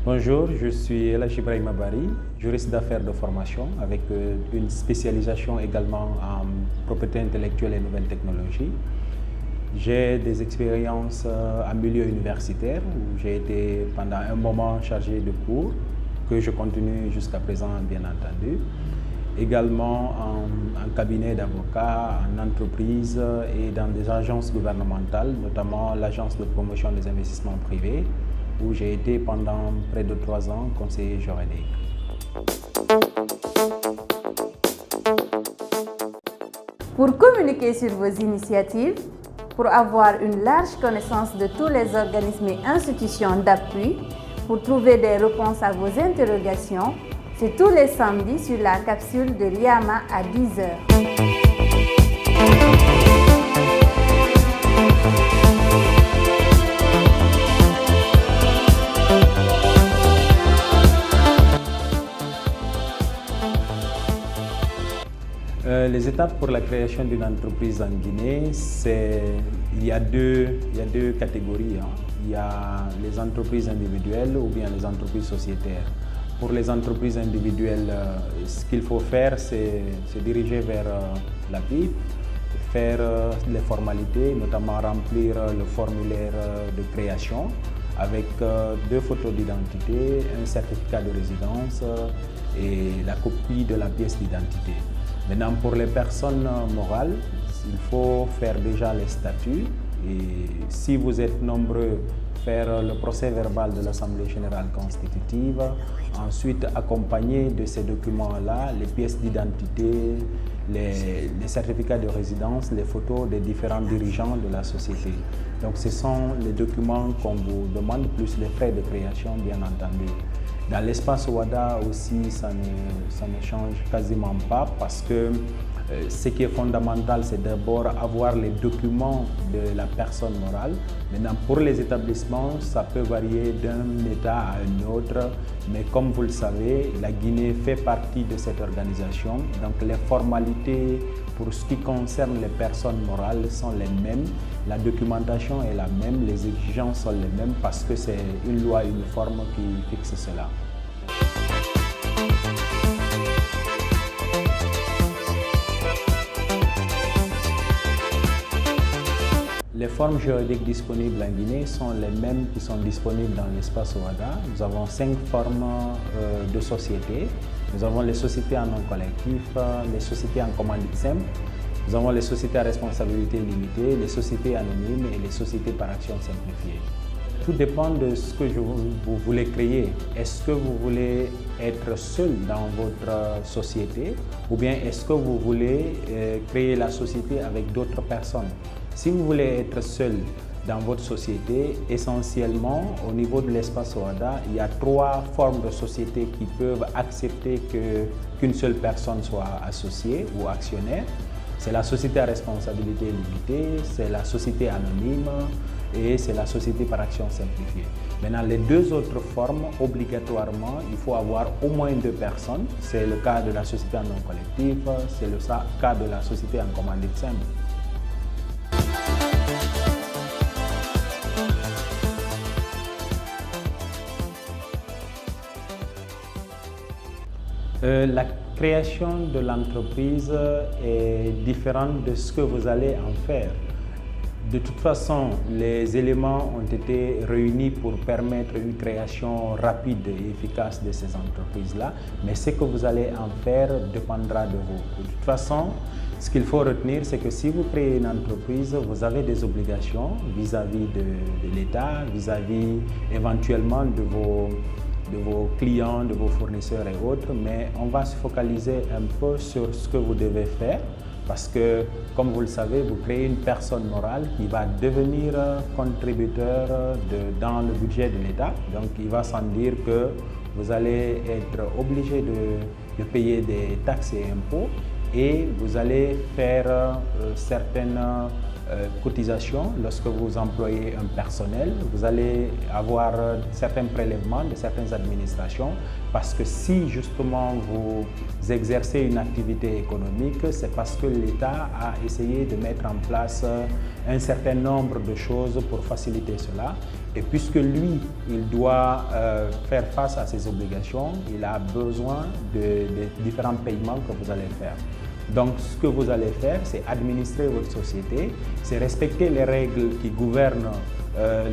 Bonjour, je suis El Hadji Ibrahima Bari, juriste d'affaires de formation avec une spécialisation également en propriété intellectuelle et nouvelles technologies. J'ai des expériences en milieu universitaire où j'ai été pendant un moment chargé de cours, que je continue jusqu'à présent bien entendu. Également en cabinet d'avocat, en entreprise et dans des agences gouvernementales, notamment l'Agence de promotion des investissements privés, où j'ai été pendant près de 3 ans conseiller juridique. Pour communiquer sur vos initiatives, pour avoir une large connaissance de tous les organismes et institutions d'appui, pour trouver des réponses à vos interrogations, c'est tous les samedis sur la capsule de l'IAMA à 10 h. Les étapes pour la création d'une entreprise en Guinée, il y a deux catégories. Il y a les entreprises individuelles ou bien les entreprises sociétaires. Pour les entreprises individuelles, ce qu'il faut faire, c'est se diriger vers la BIP, faire les formalités, notamment remplir le formulaire de création avec 2 photos d'identité, un certificat de résidence et la copie de la pièce d'identité. Maintenant, pour les personnes morales, il faut faire déjà les statuts et si vous êtes nombreux, faire le procès verbal de l'Assemblée générale constitutive, ensuite accompagner de ces documents-là les pièces d'identité, les certificats de résidence, les photos des différents dirigeants de la société. Donc ce sont les documents qu'on vous demande, plus les frais de création bien entendu. Dans l'espace WADA aussi, ça ne change quasiment pas parce que ce qui est fondamental, c'est d'abord avoir les documents de la personne morale. Maintenant, pour les établissements, ça peut varier d'un État à un autre, mais comme vous le savez, la Guinée fait partie de cette organisation. Donc, les formalités pour ce qui concerne les personnes morales sont les mêmes. La documentation est la même, les exigences sont les mêmes parce que c'est une loi uniforme qui fixe cela. Les formes juridiques disponibles en Guinée sont les mêmes qui sont disponibles dans l'espace WADA. Nous avons 5 formes de sociétés. Nous avons les sociétés en nom collectif, les sociétés en commandite simple, nous avons les sociétés à responsabilité limitée, les sociétés anonymes et les sociétés par action simplifiée. Tout dépend de ce que vous voulez créer. Est-ce que vous voulez être seul dans votre société ou bien est-ce que vous voulez créer la société avec d'autres personnes? Si vous voulez être seul dans votre société, essentiellement au niveau de l'espace WADA, il y a 3 formes de sociétés qui peuvent accepter qu'une seule personne soit associée ou actionnaire. C'est la société à responsabilité limitée, c'est la société anonyme et c'est la société par action simplifiée. Maintenant, les 2 autres formes, obligatoirement, il faut avoir au moins 2 personnes. C'est le cas de la société en nom collectif, c'est le cas de la société en commandite simple. La création de l'entreprise est différente de ce que vous allez en faire. De toute façon, les éléments ont été réunis pour permettre une création rapide et efficace de ces entreprises-là, mais ce que vous allez en faire dépendra de vous. De toute façon, ce qu'il faut retenir, c'est que si vous créez une entreprise, vous avez des obligations vis-à-vis de l'État, vis-à-vis éventuellement de vos clients, de vos fournisseurs et autres, mais on va se focaliser un peu sur ce que vous devez faire parce que, comme vous le savez, vous créez une personne morale qui va devenir contributeur dans le budget de l'État. Donc, il va sans dire que vous allez être obligé de payer des taxes et impôts et vous allez faire certaines cotisation. Lorsque vous employez un personnel, vous allez avoir certains prélèvements de certaines administrations, parce que si justement vous exercez une activité économique, c'est parce que l'État a essayé de mettre en place un certain nombre de choses pour faciliter cela. Et puisque lui, il doit faire face à ses obligations, il a besoin de différents paiements que vous allez faire. Donc, ce que vous allez faire, c'est administrer votre société, c'est respecter les règles qui gouvernent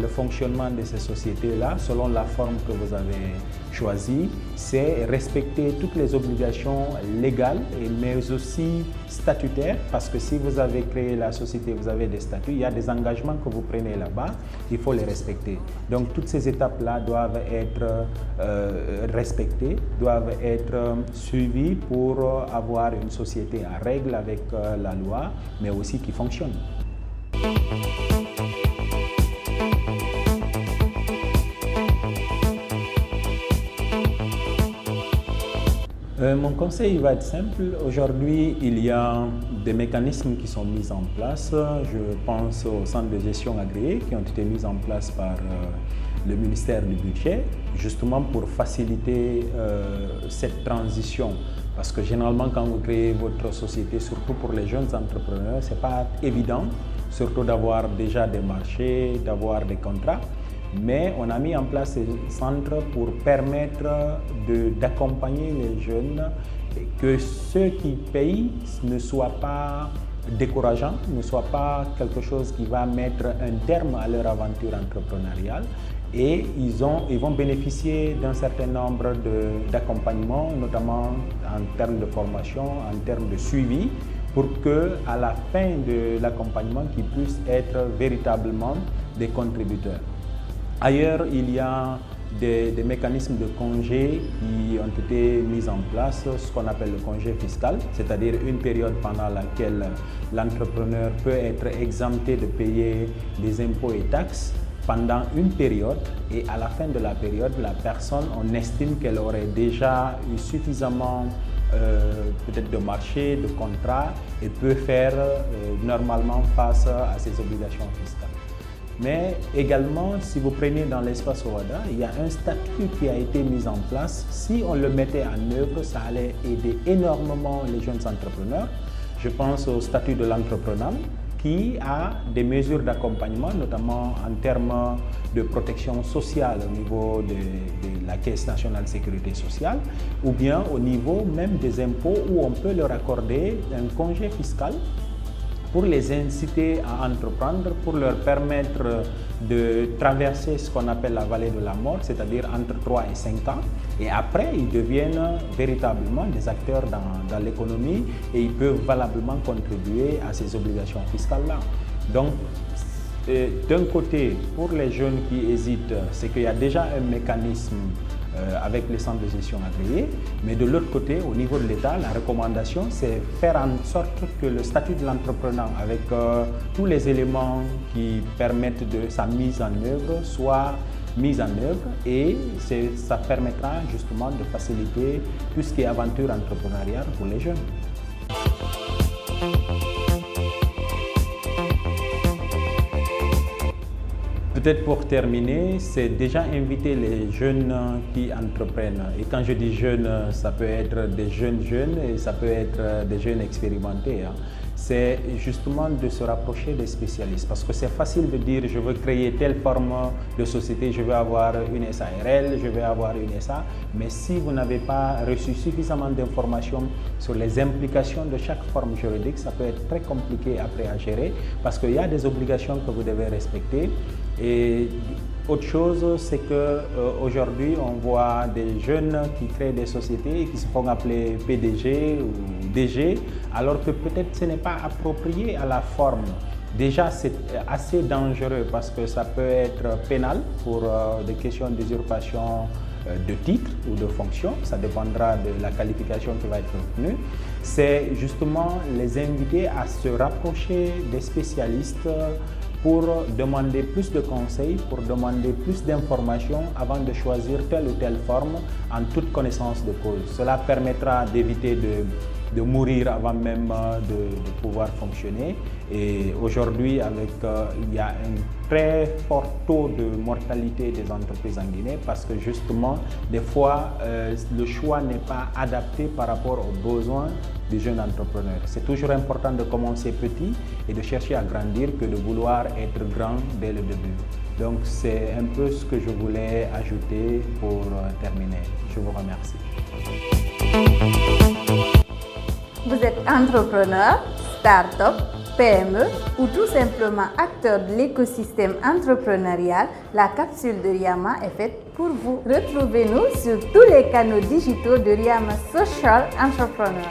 le fonctionnement de ces sociétés-là, selon la forme que vous avez choisie, c'est respecter toutes les obligations légales, mais aussi statutaires, parce que si vous avez créé la société, vous avez des statuts, il y a des engagements que vous prenez là-bas, il faut les respecter. Donc, toutes ces étapes-là doivent être respectées, doivent être suivies pour avoir une société en règle avec la loi, mais aussi qui fonctionne. Mon conseil va être simple. Aujourd'hui, il y a des mécanismes qui sont mis en place. Je pense aux centres de gestion agréés qui ont été mis en place par le ministère du Budget, justement pour faciliter cette transition. Parce que généralement, quand vous créez votre société, surtout pour les jeunes entrepreneurs, ce n'est pas évident, surtout d'avoir déjà des marchés, d'avoir des contrats. Mais on a mis en place ces centres pour permettre d'accompagner les jeunes, et que ceux qui payent ne soient pas décourageants, ne soient pas quelque chose qui va mettre un terme à leur aventure entrepreneuriale. Et ils vont bénéficier d'un certain nombre d'accompagnements, notamment en termes de formation, en termes de suivi, pour qu'à la fin de l'accompagnement, qu'ils puissent être véritablement des contributeurs. Ailleurs, il y a des mécanismes de congés qui ont été mis en place, ce qu'on appelle le congé fiscal, c'est-à-dire une période pendant laquelle l'entrepreneur peut être exempté de payer des impôts et taxes pendant une période, et à la fin de la période, la personne, on estime qu'elle aurait déjà eu suffisamment peut-être de marché, de contrat, et peut faire normalement face à ses obligations fiscales. Mais également, si vous prenez dans l'espace OHADA, il y a un statut qui a été mis en place. Si on le mettait en œuvre, ça allait aider énormément les jeunes entrepreneurs. Je pense au statut de l'entrepreneur qui a des mesures d'accompagnement, notamment en termes de protection sociale au niveau de la Caisse nationale de sécurité sociale, ou bien au niveau même des impôts où on peut leur accorder un congé fiscal pour les inciter à entreprendre, pour leur permettre de traverser ce qu'on appelle la vallée de la mort, c'est-à-dire entre 3 et 5 ans. Et après, ils deviennent véritablement des acteurs dans l'économie et ils peuvent valablement contribuer à ces obligations fiscales-là. Donc, d'un côté, pour les jeunes qui hésitent, c'est qu'il y a déjà un mécanisme avec les centres de gestion agréés, mais de l'autre côté, au niveau de l'État, la recommandation, c'est faire en sorte que le statut de l'entrepreneur, avec tous les éléments qui permettent de sa mise en œuvre, soit mis en œuvre, et ça permettra justement de faciliter tout ce qui est aventure entrepreneuriale pour les jeunes. Peut-être pour terminer, c'est déjà inviter les jeunes qui entreprennent. Et quand je dis jeunes, ça peut être des jeunes et ça peut être des jeunes expérimentés. C'est justement de se rapprocher des spécialistes. Parce que c'est facile de dire je veux créer telle forme de société, je veux avoir une SARL, je veux avoir une SA. Mais si vous n'avez pas reçu suffisamment d'informations sur les implications de chaque forme juridique, ça peut être très compliqué après à gérer parce qu'il y a des obligations que vous devez respecter. Et autre chose, c'est qu'aujourd'hui, on voit des jeunes qui créent des sociétés et qui se font appeler PDG ou DG, alors que peut-être ce n'est pas approprié à la forme. Déjà, c'est assez dangereux parce que ça peut être pénal pour des questions d'usurpation de titre ou de fonction, ça dépendra de la qualification qui va être retenue. C'est justement les inviter à se rapprocher des spécialistes pour demander plus de conseils, pour demander plus d'informations avant de choisir telle ou telle forme en toute connaissance de cause. Cela permettra d'éviter de mourir avant même de pouvoir fonctionner. Et aujourd'hui, il y a un très fort taux de mortalité des entreprises en Guinée parce que justement, des fois, le choix n'est pas adapté par rapport aux besoins des jeunes entrepreneurs. C'est toujours important de commencer petit et de chercher à grandir que de vouloir être grand dès le début. Donc c'est un peu ce que je voulais ajouter pour terminer. Je vous remercie. Vous êtes entrepreneur, start-up, PME ou tout simplement acteur de l'écosystème entrepreneurial, la capsule de Riama est faite pour vous. Retrouvez-nous sur tous les canaux digitaux de Riama Social Entrepreneur.